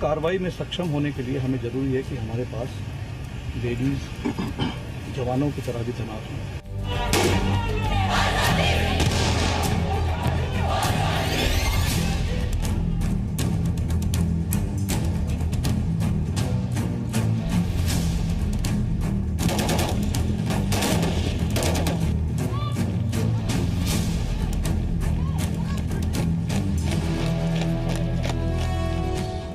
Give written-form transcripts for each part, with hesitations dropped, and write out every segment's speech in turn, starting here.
कार्रवाई में सक्षम होने के लिए हमें जरूरी है कि हमारे पास लेडीज जवानों की तरह भी तैनात हों।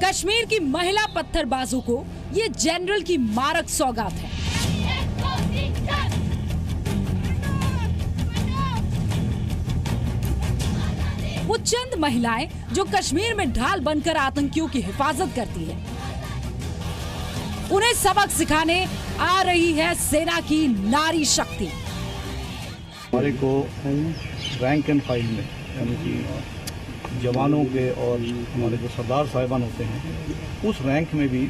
कश्मीर की महिला पत्थरबाजों को ये जनरल की मारक सौगात है। वो चंद महिलाएं जो कश्मीर में ढाल बनकर आतंकियों की हिफाजत करती है, उन्हें सबक सिखाने आ रही है सेना की नारी शक्ति। हमारे को रैंक एंड फाइल में यानी कि जवानों के और हमारे जो सरदार साहिबान होते हैं उस रैंक में भी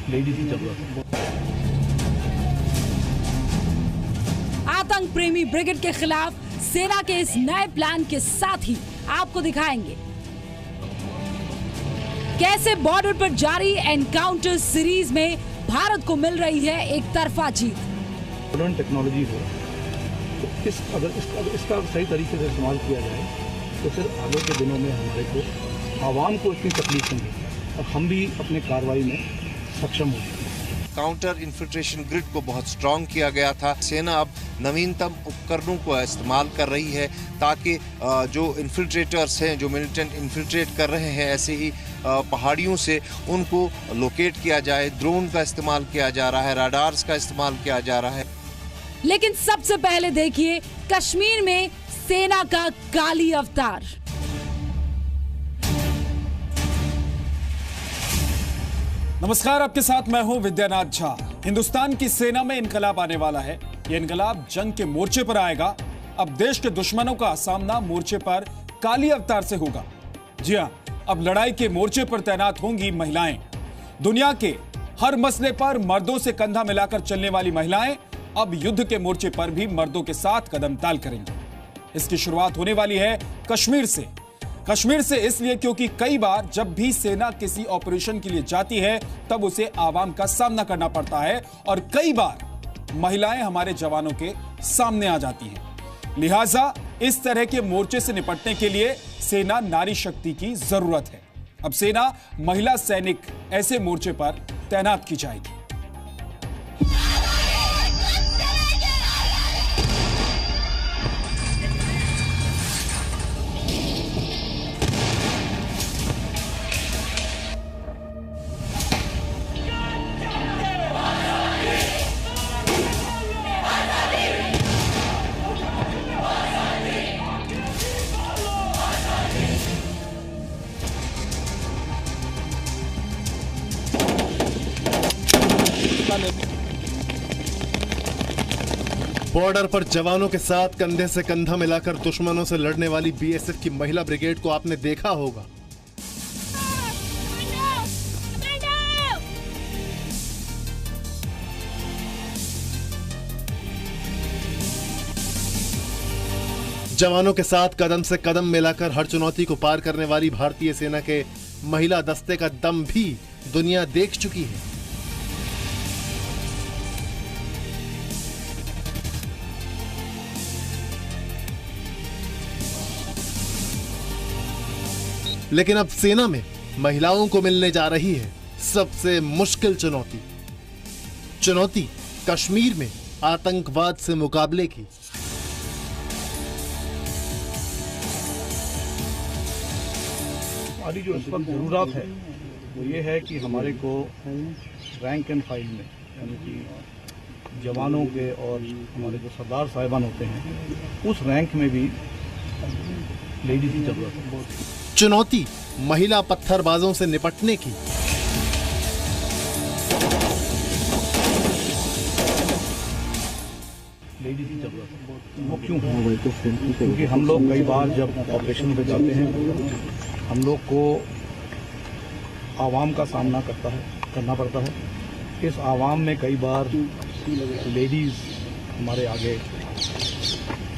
लेडीज की जरूरत है। आतंक प्रेमी ब्रिगेड के खिलाफ सेना के इस नए प्लान के साथ ही आपको दिखाएंगे कैसे बॉर्डर पर जारी एनकाउंटर सीरीज में भारत को मिल रही है एक तरफा जीत। मॉडर्न टेक्नोलॉजी हो तो अगर इसका सही तरीके से इस्तेमाल किया जाए तो फिर आगे के दिनों में हमारे को आवाम को इतनी तकलीफ नहीं होगी और हम भी अपने कार्रवाई में सक्षम होंगे। काउंटर इन्फिल्ट्रेशन ग्रिड को बहुत स्ट्रांग किया गया था। सेना अब नवीनतम उपकरणों को इस्तेमाल कर रही है ताकि जो इन्फिल्ट्रेटर्स हैं, जो मिलिटेंट इन्फिल्ट्रेट कर रहे हैं ऐसे ही पहाड़ियों से, उनको लोकेट किया जाए। ड्रोन का इस्तेमाल किया जा रहा है, राडार्स का इस्तेमाल किया जा रहा है। लेकिन सबसे पहले देखिए कश्मीर में सेना का काली अवतार। नमस्कार, आपके साथ मैं हूं विद्यानाथ झा। हिंदुस्तान की सेना में इनकलाब आने वाला है। यह इनकलाब जंग के मोर्चे पर आएगा। अब देश के दुश्मनों का सामना मोर्चे पर काली अवतार से होगा। जी हां, अब लड़ाई के मोर्चे पर तैनात होंगी महिलाएं। दुनिया के हर मसले पर मर्दों से कंधा मिलाकर चलने वाली महिलाएं अब युद्ध के मोर्चे पर भी मर्दों के साथ कदम ताल करेंगी। इसकी शुरुआत होने वाली है कश्मीर से। कश्मीर से इसलिए क्योंकि कई बार जब भी सेना किसी ऑपरेशन के लिए जाती है तब उसे आवाम का सामना करना पड़ता है और कई बार महिलाएं हमारे जवानों के सामने आ जाती हैं। लिहाजा इस तरह के मोर्चे से निपटने के लिए सेना नारी शक्ति की जरूरत है। अब सेना महिला सैनिक ऐसे मोर्चे पर तैनात की जाएगी। बॉर्डर पर जवानों के साथ कंधे से कंधा मिलाकर दुश्मनों से लड़ने वाली बीएसएफ की महिला ब्रिगेड को आपने देखा होगा। जवानों के साथ कदम से कदम मिलाकर हर चुनौती को पार करने वाली भारतीय सेना के महिला दस्ते का दम भी दुनिया देख चुकी है। लेकिन अब सेना में महिलाओं को मिलने जा रही है सबसे मुश्किल चुनौती। चुनौती कश्मीर में आतंकवाद से मुकाबले की। हमारी जो इस वक्त जरूरत है वो ये है कि हमारे को रैंक एंड फाइल में यानी कि जवानों के और हमारे जो सरदार साहिबान होते हैं उस रैंक में भी लेडीज की जरूरत है। चुनौती महिला पत्थरबाजों से निपटने की। लेडीज की जरूरत है। वो क्यों है? क्योंकि हम लोग कई बार जब ऑपरेशन पे जाते हैं हम लोग को आवाम का सामना करना पड़ता है। इस आवाम में कई बार लेडीज हमारे आगे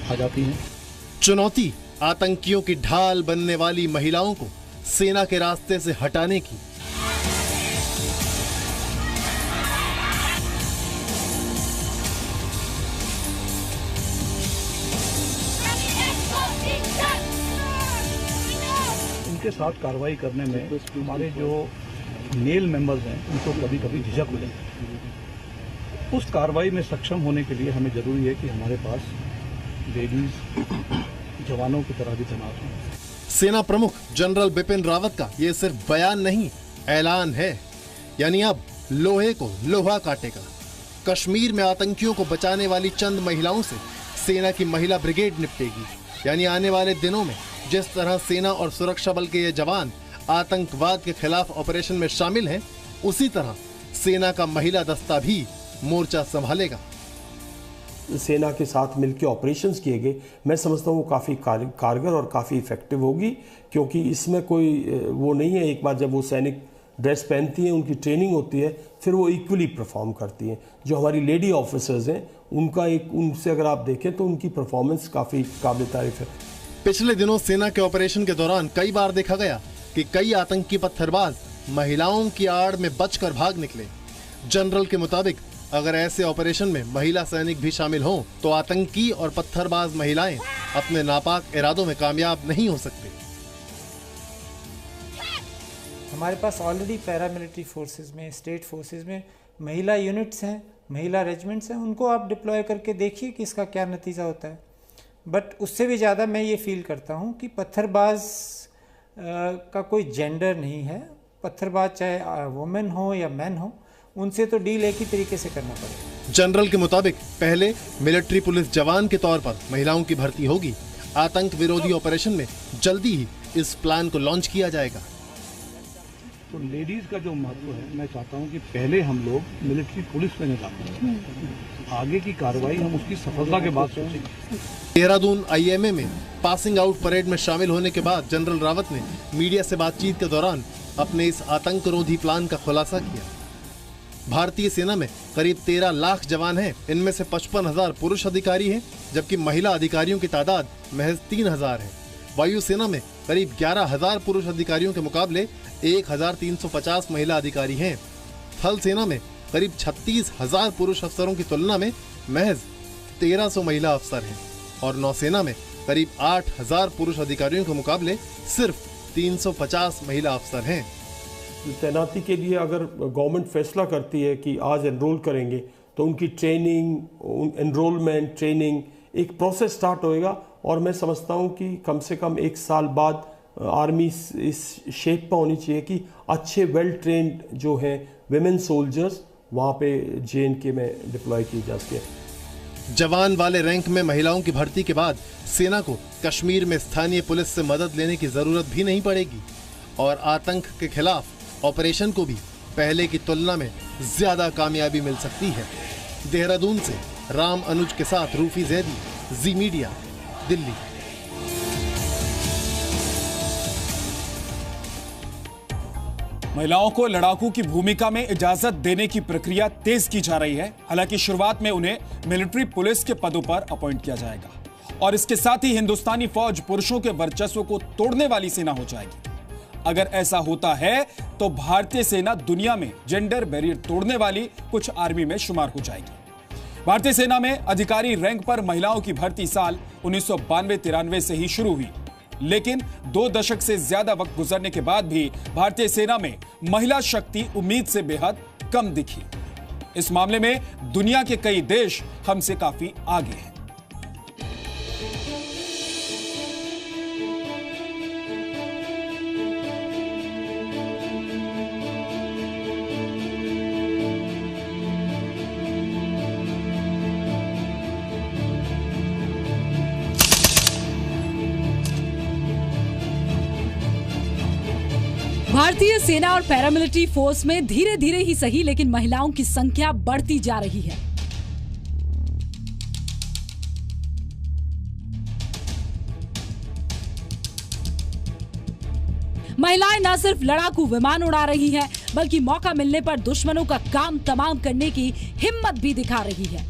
आ जाती हैं। चुनौती आतंकियों की ढाल बनने वाली महिलाओं को सेना के रास्ते से हटाने की। इनके साथ कार्रवाई करने में हमारे जो मेल मेंबर्स हैं उनको कभी कभी झिझक मिलती है। उस कार्रवाई में सक्षम होने के लिए हमें जरूरी है कि हमारे पास लेडीज जवानों की तरह भी तैनात हों। सेना प्रमुख जनरल बिपिन रावत का ये सिर्फ बयान नहीं, ऐलान है। यानी अब लोहे को लोहा काटेगा। कश्मीर में आतंकियों को बचाने वाली चंद महिलाओं से सेना की महिला ब्रिगेड निपटेगी। यानी आने वाले दिनों में जिस तरह सेना और सुरक्षा बल के ये जवान आतंकवाद के खिलाफ ऑपरेशन में शामिल हैं, उसी तरह सेना का महिला दस्ता भी मोर्चा संभालेगा। सेना के साथ मिलकर ऑपरेशंस किए गए, मैं समझता हूँ वो काफ़ी कारगर और काफ़ी इफेक्टिव होगी, क्योंकि इसमें कोई वो नहीं है। एक बार जब वो सैनिक ड्रेस पहनती हैं, उनकी ट्रेनिंग होती है, फिर वो इक्वली परफॉर्म करती हैं। जो हमारी लेडी ऑफिसर्स हैं, उनसे अगर आप देखें तो उनकी परफॉर्मेंस काफ़ी काबिल तारीफ है। पिछले दिनों सेना के ऑपरेशन के दौरान कई बार देखा गया कि कई आतंकी पत्थरबाज महिलाओं की आड़ में बचकर भाग निकले। जनरल के मुताबिक अगर ऐसे ऑपरेशन में महिला सैनिक भी शामिल हों तो आतंकी और पत्थरबाज महिलाएं अपने नापाक इरादों में कामयाब नहीं हो सकते। हमारे पास ऑलरेडी पैरामिलिट्री फोर्सेस में, स्टेट फोर्सेस में महिला यूनिट्स हैं, महिला रेजिमेंट्स हैं। उनको आप डिप्लॉय करके देखिए कि इसका क्या नतीजा होता है। बट उससे भी ज़्यादा मैं ये फील करता हूँ कि पत्थरबाज का कोई जेंडर नहीं है। पत्थरबाज चाहे वुमेन हो या मैन हो, उनसे तो डील एक ही तरीके से करना पड़ेगा। जनरल के मुताबिक पहले मिलिट्री पुलिस जवान के तौर पर महिलाओं की भर्ती होगी। आतंक विरोधी ऑपरेशन में जल्दी ही इस प्लान को लॉन्च किया जाएगा। तो लेडीज का जो महत्व है, मैं चाहता हूं कि पहले हम लोग मिलिट्री पुलिस में निकाल करें, आगे की कार्रवाई हम उसकी सफलता के बाद सोचेंगे। देहरादून IMA में पासिंग आउट परेड में शामिल होने के बाद जनरल रावत ने मीडिया से बातचीत के दौरान अपने इस आतंकरोधी प्लान का खुलासा किया। भारतीय सेना में करीब 13 लाख जवान हैं। इनमें से 55,000 पुरुष अधिकारी हैं, जबकि महिला अधिकारियों की तादाद महज 3,000 है। वायुसेना में करीब 11,000 पुरुष अधिकारियों के मुकाबले 1,350 महिला अधिकारी हैं। थल सेना में करीब 36,000 पुरुष अफसरों की तुलना में महज 1,300 महिला अफसर हैं और नौसेना में करीब 8,000 पुरुष अधिकारियों के मुकाबले सिर्फ 350 महिला अफसर हैं। तैनाती के लिए अगर गवर्नमेंट फैसला करती है कि आज एनरोल करेंगे, तो उनकी ट्रेनिंग, एनरोलमेंट, ट्रेनिंग, एक प्रोसेस स्टार्ट होएगा। और मैं समझता हूँ कि कम से कम 1 साल बाद आर्मी इस शेप पर होनी चाहिए कि अच्छे वेल ट्रेंड जो हैं विमेन सोल्जर्स वहाँ पे JNK में डिप्लॉय की जा सके। जवान वाले रैंक में महिलाओं की भर्ती के बाद सेना को कश्मीर में स्थानीय पुलिस से मदद लेने की जरूरत भी नहीं पड़ेगी और आतंक के खिलाफ ऑपरेशन को भी पहले की तुलना में ज्यादा कामयाबी मिल सकती है। देहरादून से राम अनुज के साथ रूफी जैदी, जी मीडिया, दिल्ली। महिलाओं को लड़ाकू की भूमिका में इजाजत देने की प्रक्रिया तेज की जा रही है। हालांकि शुरुआत में उन्हें मिलिट्री पुलिस के पदों पर अपॉइंट किया जाएगा और इसके साथ ही हिंदुस्तानी फौज पुरुषों के वर्चस्व को तोड़ने वाली सेना हो जाएगी। अगर ऐसा होता है तो भारतीय सेना दुनिया में जेंडर बैरियर तोड़ने वाली कुछ आर्मी में शुमार हो जाएगी। भारतीय सेना में अधिकारी रैंक पर महिलाओं की भर्ती साल 1992-93 से ही शुरू हुई, लेकिन 2 दशक से ज्यादा वक्त गुजरने के बाद भी भारतीय सेना में महिला शक्ति उम्मीद से बेहद कम दिखी। इस मामले में दुनिया के कई देश हमसे काफी आगे हैं। भारतीय सेना और पैरामिलिट्री फोर्स में धीरे धीरे ही सही लेकिन महिलाओं की संख्या बढ़ती जा रही है। महिलाएं न सिर्फ लड़ाकू विमान उड़ा रही हैं, बल्कि मौका मिलने पर दुश्मनों का काम तमाम करने की हिम्मत भी दिखा रही है।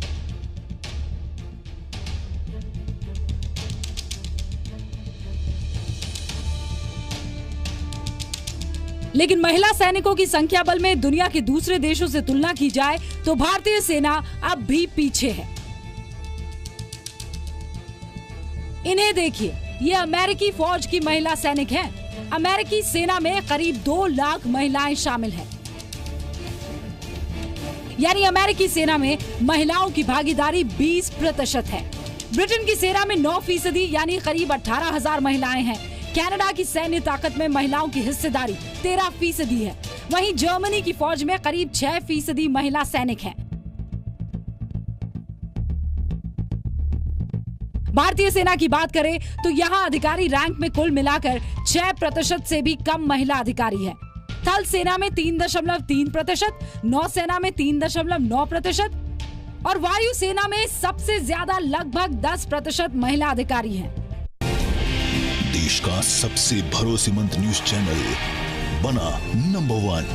लेकिन महिला सैनिकों की संख्या बल में दुनिया के दूसरे देशों से तुलना की जाए तो भारतीय सेना अब भी पीछे है। इन्हें देखिए, ये अमेरिकी फौज की महिला सैनिक हैं। अमेरिकी सेना में करीब 2 लाख महिलाएं शामिल हैं। यानी अमेरिकी सेना में महिलाओं की भागीदारी 20% है। ब्रिटेन की सेना में 9% यानी करीब 18,000 महिलाएं हैं। कनाडा की सैन्य ताकत में महिलाओं की हिस्सेदारी 13% है। वहीं जर्मनी की फौज में करीब 6% महिला सैनिक हैं। भारतीय सेना की बात करें तो यहाँ अधिकारी रैंक में कुल मिलाकर 6% से भी कम महिला अधिकारी है। थल सेना में 3.3%, नौसेना में 3.9% और वायु सेना में सबसे ज्यादा लगभग 10% महिला अधिकारी हैं। देश का सबसे भरोसेमंद न्यूज चैनल बना नंबर 1,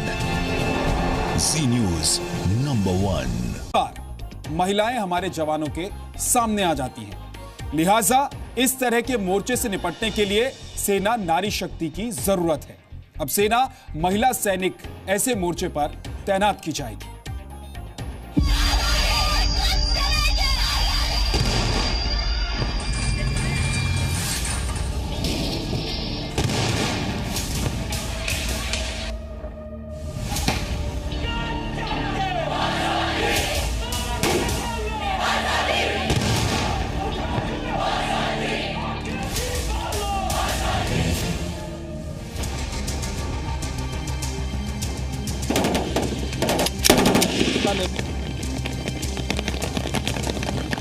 जी न्यूज नंबर 1। महिलाएं हमारे जवानों के सामने आ जाती हैं, लिहाजा इस तरह के मोर्चे से निपटने के लिए सेना नारी शक्ति की जरूरत है। अब सेना महिला सैनिक ऐसे मोर्चे पर तैनात की जाएगी।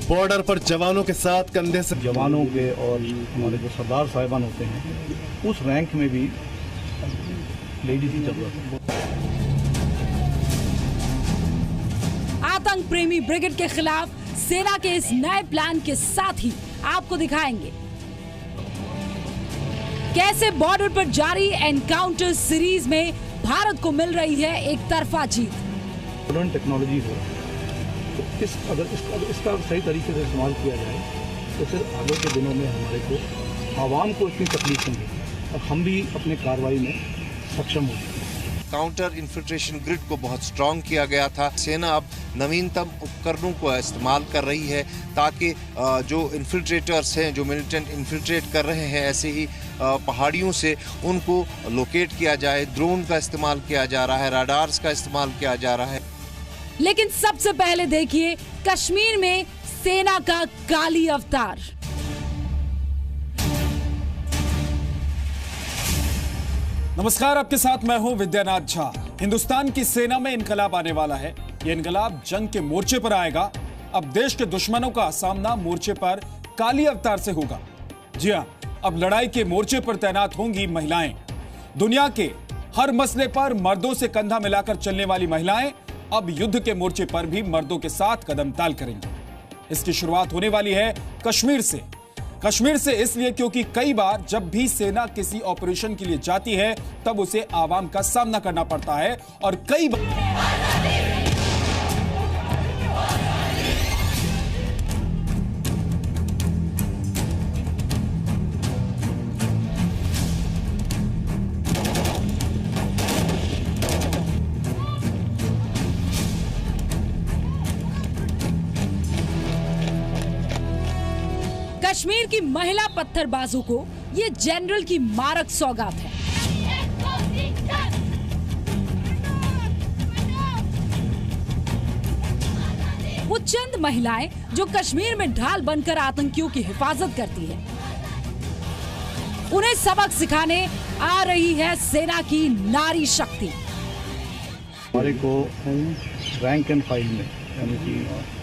बॉर्डर पर जवानों के साथ कंधे से जवानों के और हमारे जो सरदार साहिबान होते हैं उस रैंक में भी लेडीज की जरूरत है। आतंक प्रेमी ब्रिगेड के खिलाफ सेना के इस नए प्लान के साथ ही आपको दिखाएंगे कैसे बॉर्डर पर जारी एनकाउंटर सीरीज में भारत को मिल रही है एक तरफा जीत। मॉडर्न टेक्नोलॉजी हो तो अगर इसका सही तरीके से इस्तेमाल किया जाए तो फिर आगे के दिनों में हमारे को आवाम को इतनी तकलीफ नहीं होगी और हम भी अपने कार्रवाई में सक्षम होंगे। काउंटर इन्फिल्ट्रेशन ग्रिड को बहुत स्ट्रांग किया गया था। सेना अब नवीनतम उपकरणों को इस्तेमाल कर रही है ताकि जो इन्फिल्ट्रेटर्स हैं, जो मिलिटेंट इन्फिल्ट्रेट कर रहे हैं ऐसे ही पहाड़ियों से उनको लोकेट किया जाए। ड्रोन का इस्तेमाल किया जा रहा है, राडार्स का इस्तेमाल किया जा रहा है। लेकिन सबसे पहले देखिए कश्मीर में सेना का काली अवतार। नमस्कार, आपके साथ मैं हूं विद्यानाथ झा। हिंदुस्तान की सेना में इनकलाब आने वाला है। यह इनकलाब जंग के मोर्चे पर आएगा। अब देश के दुश्मनों का सामना मोर्चे पर काली अवतार से होगा। जी हां, अब लड़ाई के मोर्चे पर तैनात होंगी महिलाएं। दुनिया के हर मसले पर मर्दों से कंधा मिलाकर चलने वाली महिलाएं अब युद्ध के मोर्चे पर भी मर्दों के साथ कदम ताल करेंगी। इसकी शुरुआत होने वाली है कश्मीर से। कश्मीर से इसलिए क्योंकि कई बार जब भी सेना किसी ऑपरेशन के लिए जाती है तब उसे आवाम का सामना करना पड़ता है और कई बार कश्मीर की महिला पत्थरबाजों को ये जनरल की मारक सौगात है। वो चंद महिलाएं जो कश्मीर में ढाल बनकर आतंकियों की हिफाजत करती है, उन्हें सबक सिखाने आ रही है सेना की नारी शक्ति। हमारे को रैंक एंड फाइल में यानी कि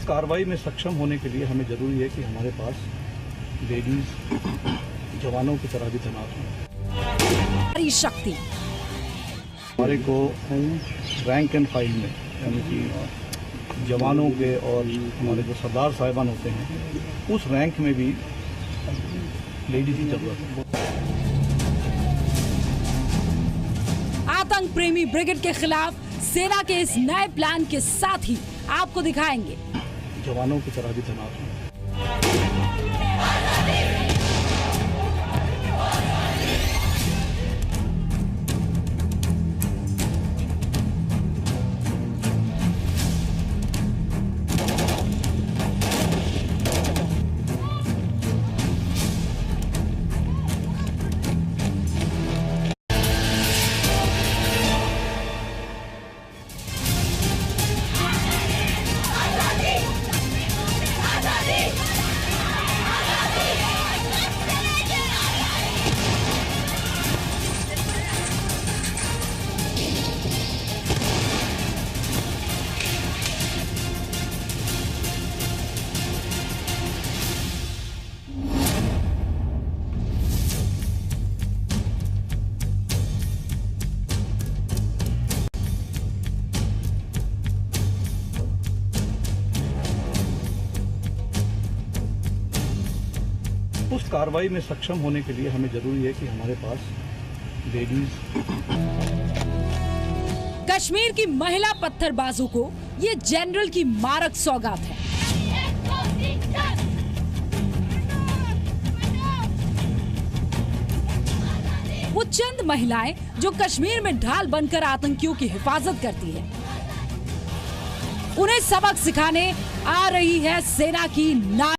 उस कार्रवाई में सक्षम होने के लिए हमें जरूरी है कि हमारे पास लेडीज जवानों की तरह भी तैनात हों। नारी शक्ति हमारे को रैंक एंड फाइल में यानी कि जवानों के और हमारे जो सरदार साहिबान होते हैं उस रैंक में भी लेडीज की जरूरत है। आतंक प्रेमी ब्रिगेड के खिलाफ सेना के इस नए प्लान के साथ ही आपको दिखाएंगे जवानों की तरह भी तैनात हों। उस कार्रवाई में सक्षम होने के लिए हमें जरूरी है कि हमारे पास लेडीज। कश्मीर की महिला पत्थरबाजों को ये जनरल की मारक सौगात है। वो चंद महिलाएं जो कश्मीर में ढाल बनकर आतंकियों की हिफाजत करती है, उन्हें सबक सिखाने आ रही है सेना की नारी